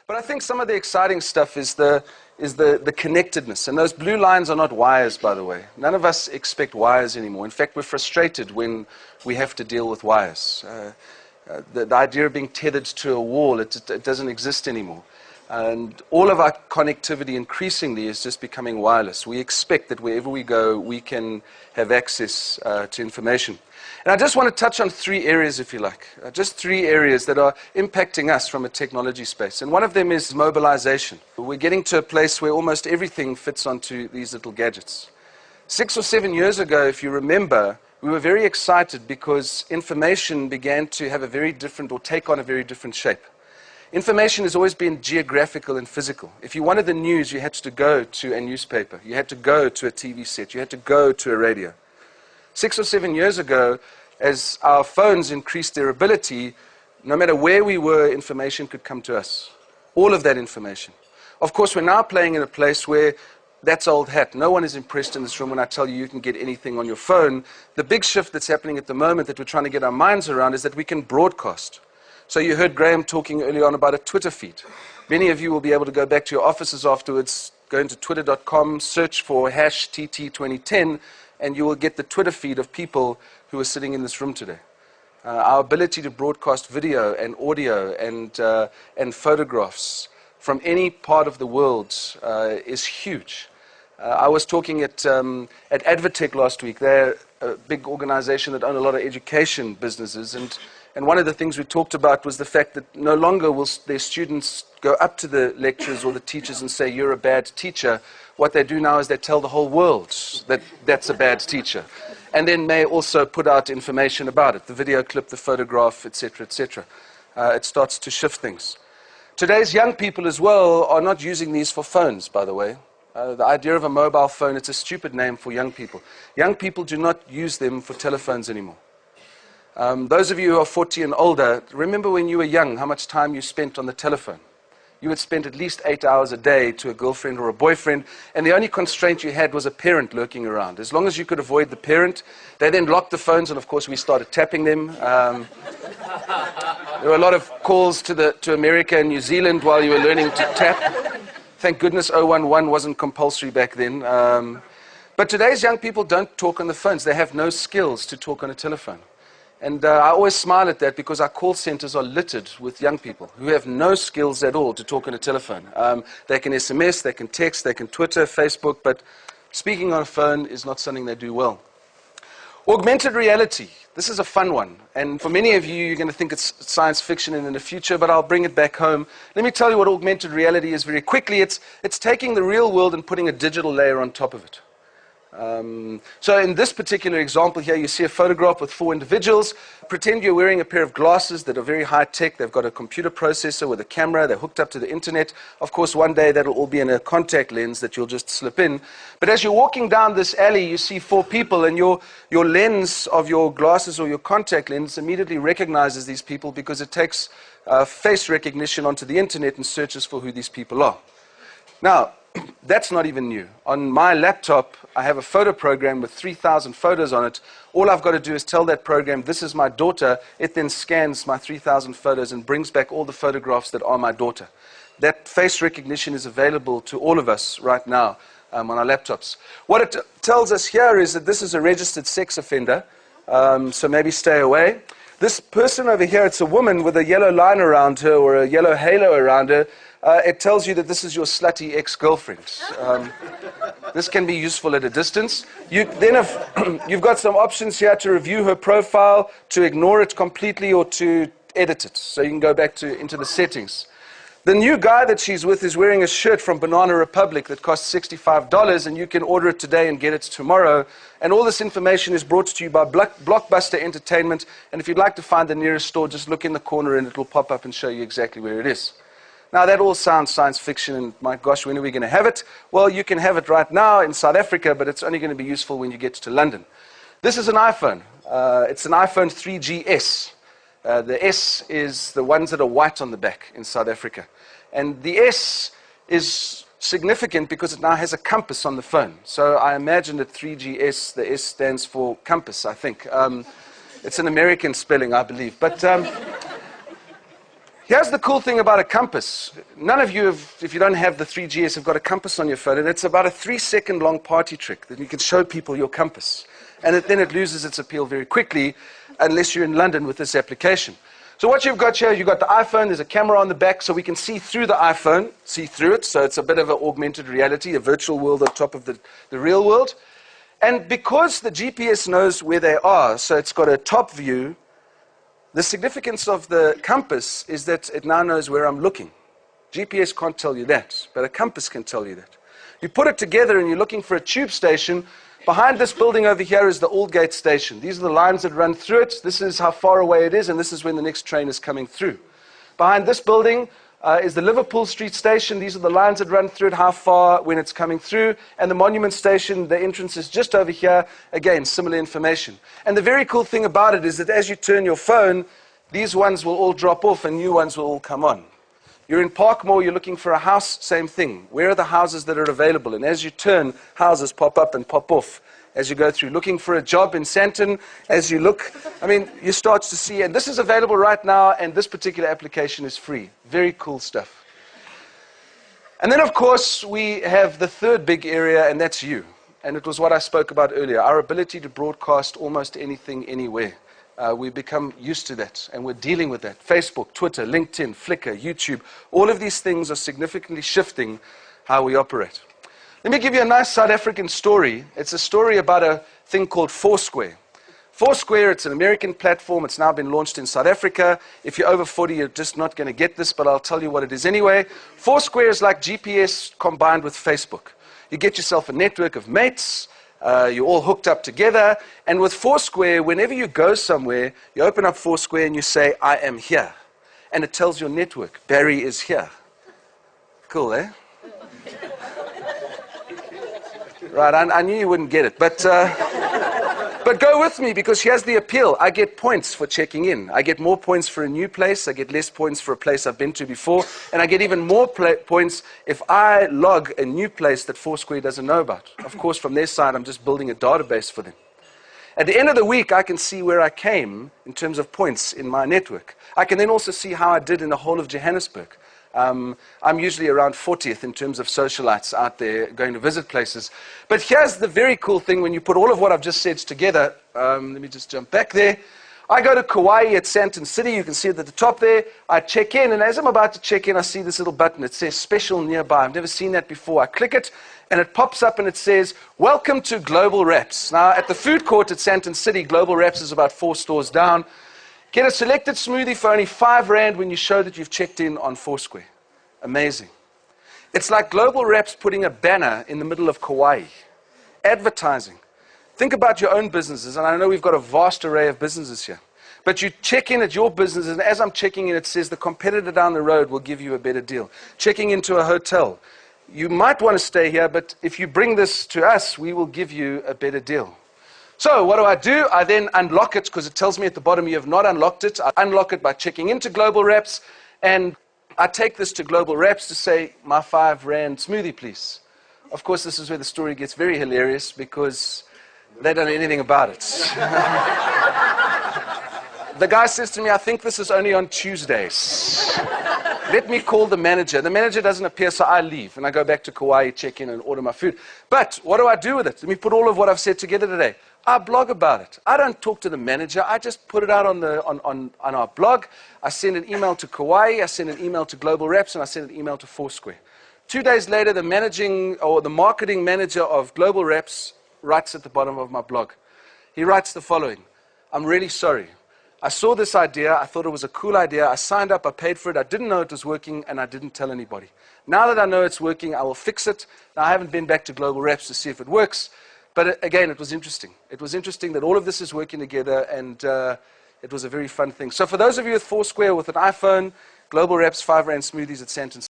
But I think some of the exciting stuff is the connectedness. And those blue lines are not wires, by the way. None of us expect wires anymore. In fact, we're frustrated when we have to deal with wires. The idea of being tethered to a wall, it doesn't exist anymore. And all of our connectivity increasingly is just becoming wireless. We expect that wherever we go, we can have access to information. And I just want to touch on three areas, if you like. Just three areas that are impacting us from a technology space. And one of them is mobilization. We're getting to a place where almost everything fits onto these little gadgets. 6 or 7 years ago, if you remember, we were very excited because information began to have a very different, or take on a very different shape. Information has always been geographical and physical. If you wanted the news, you had to go to a newspaper. You had to go to a TV set. You had to go to a radio. 6 or 7 years ago, as our phones increased their ability, no matter where we were, information could come to us. All of that information. Of course, we're now playing in a place where that's old hat. No one is impressed in this room when I tell you can get anything on your phone. The big shift that's happening at the moment that we're trying to get our minds around is that we can broadcast. So you heard Graham talking earlier on about a Twitter feed. Many of you will be able to go back to your offices afterwards, go into twitter.com, search for #TT2010, and you will get the Twitter feed of people who are sitting in this room today. Our ability to broadcast video and audio and photographs from any part of the world is huge. I was talking at Advertech last week. They're a big organization that own a lot of education businesses, and one of the things we talked about was the fact that no longer will their students go up to the lecturers or the teachers and say, "You're a bad teacher." What they do now is they tell the whole world that that's a bad teacher. And then may also put out information about it, the video clip, the photograph, etc., etc. It starts to shift things. Today's young people as well are not using these for phones, by the way. The idea of a mobile phone, it's a stupid name for young people. Young people do not use them for telephones anymore. Those of you who are 40 and older, remember when you were young, how much time you spent on the telephone. You would spend at least 8 hours a day to a girlfriend or a boyfriend, and the only constraint you had was a parent lurking around. As long as you could avoid the parent, they then locked the phones, and of course we started tapping them. There were a lot of calls to America and New Zealand while you were learning to tap. Thank goodness 011 wasn't compulsory back then. But today's young people don't talk on the phones. They have no skills to talk on a telephone. And I always smile at that because our call centers are littered with young people who have no skills at all to talk on a telephone. They can SMS, they can text, they can Twitter, Facebook, but speaking on a phone is not something they do well. Augmented reality. This is a fun one. And for many of you, you're going to think it's science fiction and in the future, but I'll bring it back home. Let me tell you what augmented reality is very quickly. It's taking the real world and putting a digital layer on top of it. So in this particular example here, you see a photograph with 4 individuals. Pretend you're wearing a pair of glasses that are very high-tech. They've got a computer processor with a camera. They're hooked up to the internet. Of course, one day that'll all be in a contact lens that you'll just slip in. But as you're walking down this alley, you see 4 people, and your lens of your glasses or your contact lens immediately recognizes these people because it takes face recognition onto the internet and searches for who these people are. Now, that's not even new. On my laptop, I have a photo program with 3,000 photos on it. All I've got to do is tell that program, this is my daughter. It then scans my 3,000 photos and brings back all the photographs that are my daughter. That face recognition is available to all of us right now on our laptops. What it tells us here is that this is a registered sex offender, so maybe stay away. This person over here, it's a woman with a yellow line around her or a yellow halo around her. It tells you that this is your slutty ex-girlfriend. This can be useful at a distance. You've got some options here to review her profile, to ignore it completely, or to edit it. So you can go back into the settings. The new guy that she's with is wearing a shirt from Banana Republic that costs $65, and you can order it today and get it tomorrow. And all this information is brought to you by Blockbuster Entertainment. And if you'd like to find the nearest store, just look in the corner and it will pop up and show you exactly where it is. Now, that all sounds science fiction, and my gosh, when are we going to have it? Well, you can have it right now in South Africa, but it's only going to be useful when you get to London. This is an iPhone. It's an iPhone 3GS. The S is the ones that are white on the back in South Africa. And the S is significant because it now has a compass on the phone. So I imagine that 3GS, the S stands for compass, I think. It's an American spelling, I believe. But Here's the cool thing about a compass. None of you, if you don't have the 3GS, have got a compass on your phone, and it's about a 3-second long party trick that you can show people your compass. And then it loses its appeal very quickly, unless you're in London with this application. So what you've got here, you've got the iPhone, there's a camera on the back, so we can see through the iPhone, see through it, so it's a bit of an augmented reality, a virtual world on top of the real world. And because the GPS knows where they are, so it's got a top view, the significance of the compass is that it now knows where I'm looking. GPS can't tell you that, but a compass can tell you that. You put it together and you're looking for a tube station. Behind this building over here is the Aldgate station. These are the lines that run through it. This is how far away it is, and this is when the next train is coming through. Behind this building is the Liverpool Street station. These are the lines that run through it, how far when it's coming through. And the Monument station, the entrance is just over here. Again, similar information. And the very cool thing about it is that as you turn your phone, these ones will all drop off and new ones will all come on. You're in Parkmore, you're looking for a house, same thing. Where are the houses that are available? And as you turn, houses pop up and pop off as you go through. Looking for a job in Sandton, as you look, I mean, you start to see, and this is available right now, and this particular application is free. Very cool stuff. And then, of course, we have the third big area, and that's you. And it was what I spoke about earlier, our ability to broadcast almost anything, anywhere. We become used to that, and we're dealing with that. Facebook, Twitter, LinkedIn, Flickr, YouTube, all of these things are significantly shifting how we operate. Let me give you a nice South African story. It's a story about a thing called Foursquare. Foursquare, it's an American platform. It's now been launched in South Africa. If you're over 40, you're just not going to get this, but I'll tell you what it is anyway. Foursquare is like GPS combined with Facebook. You get yourself a network of mates. You're all hooked up together, and with Foursquare, whenever you go somewhere, you open up Foursquare and you say, I am here. And it tells your network, Barrie is here. Cool, eh? Right, I knew you wouldn't get it, but go with me, because here's the appeal. I get points for checking in. I get more points for a new place. I get less points for a place I've been to before. And I get even more points if I log a new place that Foursquare doesn't know about. Of course, from their side, I'm just building a database for them. At the end of the week, I can see where I came in terms of points in my network. I can then also see how I did in the whole of Johannesburg. I'm usually around 40th in terms of socialites out there going to visit places. But here's the very cool thing when you put all of what I've just said together. Let me just jump back there. I go to Kauai at Sandton City. You can see it at the top there. I check in, and as I'm about to check in, I see this little button. It says Special Nearby. I've never seen that before. I click it, and it pops up, and it says, Welcome to Global Wraps. Now, at the food court at Sandton City, Global Wraps is about 4 stores down. Get a selected smoothie for only R5 when you show that you've checked in on Foursquare. Amazing. It's like Global Wraps putting a banner in the middle of Kauai. Advertising. Think about your own businesses, and I know we've got a vast array of businesses here. But you check in at your business, and as I'm checking in, it says the competitor down the road will give you a better deal. Checking into a hotel. You might want to stay here, but if you bring this to us, we will give you a better deal. So what do? I then unlock it, because it tells me at the bottom you have not unlocked it. I unlock it by checking into Global Wraps, and I take this to Global Wraps to say, my R5 smoothie, please. Of course, this is where the story gets very hilarious, because they don't know anything about it. The guy says to me, I think this is only on Tuesdays. Let me call the manager. The manager doesn't appear, so I leave, and I go back to Kauai, check in, and order my food. But what do I do with it? Let me put all of what I've said together today. I blog about it. I don't talk to the manager. I just put it out on our blog. I send an email to Kauai. I send an email to Global Wraps, and I send an email to Foursquare. 2 days later, the marketing manager of Global Wraps writes at the bottom of my blog. He writes the following: I'm really sorry. I saw this idea. I thought it was a cool idea. I signed up. I paid for it. I didn't know it was working, and I didn't tell anybody. Now that I know it's working, I will fix it. Now, I haven't been back to Global Wraps to see if it works. But again, it was interesting. It was interesting that all of this is working together, and it was a very fun thing. So for those of you with Foursquare with an iPhone, Global Wraps R5 smoothies at Sandton